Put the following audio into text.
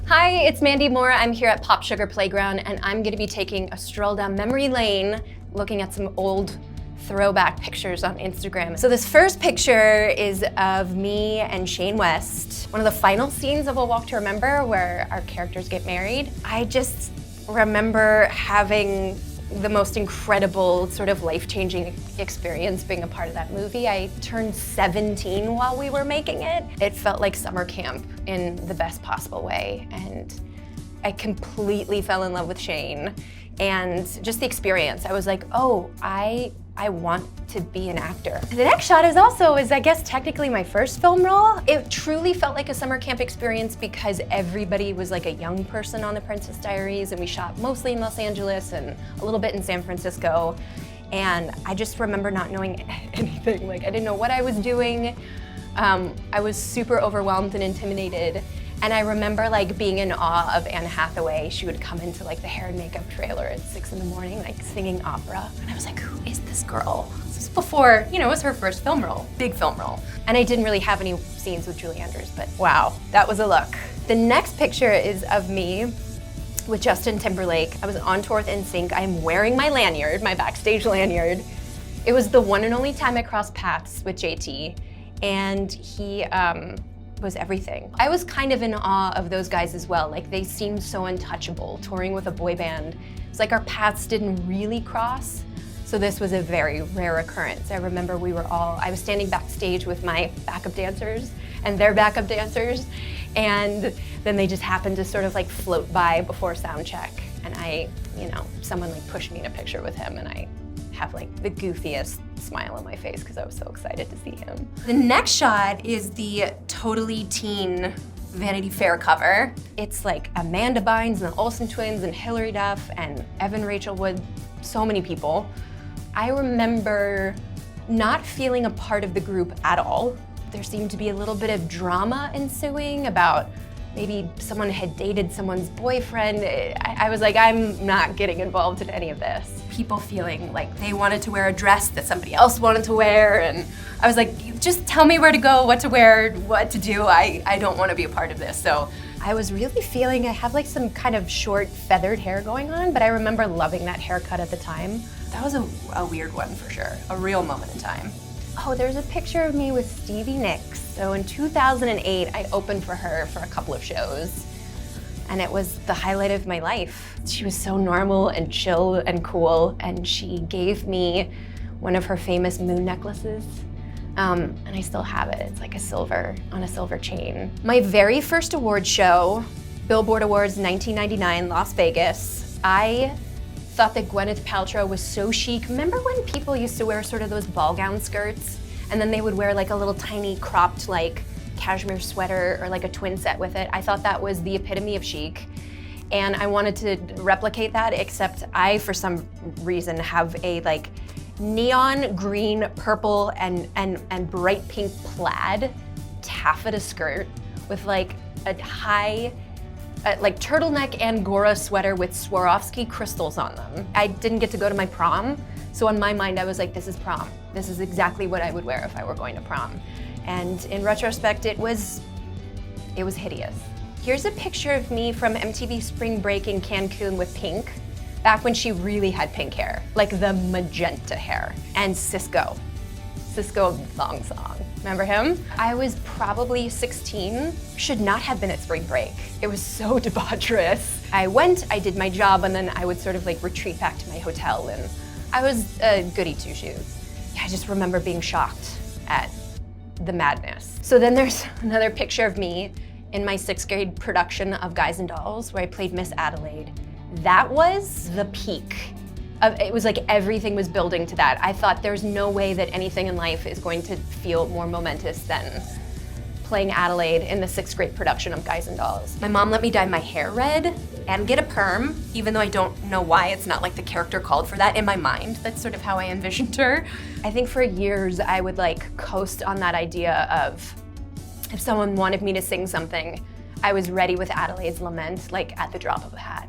Hi, it's Mandy Moore. I'm here at Popsugar Playground, and I'm gonna be taking a stroll down memory lane, looking at some old throwback pictures on Instagram. So this first picture is of me and Shane West, one of the final scenes of A Walk to Remember, where our characters get married. I just remember having the most incredible, sort of life-changing experience being a part of that movie. I turned 17 while we were making it. It felt like summer camp in the best possible way, and I completely fell in love with Shane. And just the experience, I was like, oh, I want to be an actor. The next shot is I guess, technically my first film role. It truly felt like a summer camp experience because everybody was like a young person on the Princess Diaries, and we shot mostly in Los Angeles and a little bit in San Francisco. And I just remember not knowing anything. Like, I didn't know what I was doing. I was super overwhelmed and intimidated. And I remember like being in awe of Anne Hathaway. She would come into like the hair and makeup trailer at 6 in the morning, like singing opera. And I was like, who is this girl? This was before, it was her first film role, big film role. And I didn't really have any scenes with Julie Andrews, but wow, that was a look. The next picture is of me with Justin Timberlake. I was on tour with NSYNC. I'm wearing my lanyard, my backstage lanyard. It was the one and only time I crossed paths with JT, and he, was everything. I was kind of in awe of those guys as well. Like, they seemed so untouchable, touring with a boy band. It's like our paths didn't really cross, so this was a very rare occurrence. I remember I was standing backstage with my backup dancers and their backup dancers, and then they just happened to sort of like float by before sound check, and someone like pushed me in a picture with him, and I have like the goofiest smile on my face because I was so excited to see him. The next shot is the totally teen Vanity Fair cover. It's like Amanda Bynes and the Olsen twins and Hilary Duff and Evan Rachel Wood, so many people. I remember not feeling a part of the group at all. There seemed to be a little bit of drama ensuing about maybe someone had dated someone's boyfriend. I was like, I'm not getting involved in any of this. People feeling like they wanted to wear a dress that somebody else wanted to wear, and I was like, just tell me where to go, what to wear, what to do. I don't want to be a part of this. So I was really feeling, I have like some kind of short feathered hair going on, but I remember loving that haircut at the time. That was a weird one for sure, a real moment in time. Oh, there's a picture of me with Stevie Nicks. So in 2008, I opened for her for a couple of shows, and it was the highlight of my life. She was so normal and chill and cool, and she gave me one of her famous moon necklaces, and I still have it. It's like on a silver chain. My very first award show, Billboard Awards 1999, Las Vegas. I thought that Gwyneth Paltrow was so chic. Remember when people used to wear sort of those ball gown skirts, and then they would wear like a little tiny cropped like cashmere sweater or like a twin set with it? I thought that was the epitome of chic, and I wanted to replicate that, except I, for some reason, have a like neon green, purple, and bright pink plaid taffeta skirt with like a high like turtleneck Angora sweater with Swarovski crystals on them. I didn't get to go to my prom, so in my mind I was like, this is prom. This is exactly what I would wear if I were going to prom. And in retrospect, it was hideous. Here's a picture of me from MTV Spring Break in Cancun with Pink, back when she really had pink hair, like the magenta hair. And Cisco Thong Song. Remember him? I was probably 16, should not have been at spring break. It was so debaucherous. I went, I did my job, and then I would sort of like retreat back to my hotel, and I was a goody two-shoes. I just remember being shocked at the madness. So then there's another picture of me in my 6th grade production of Guys and Dolls, where I played Miss Adelaide. That was the peak. It was like everything was building to that. I thought there's no way that anything in life is going to feel more momentous than playing Adelaide in the 6th grade production of Guys and Dolls. My mom let me dye my hair red and get a perm, even though I don't know why. It's not like the character called for that in my mind. That's sort of how I envisioned her. I think for years I would like coast on that idea of if someone wanted me to sing something, I was ready with Adelaide's Lament, like at the drop of a hat.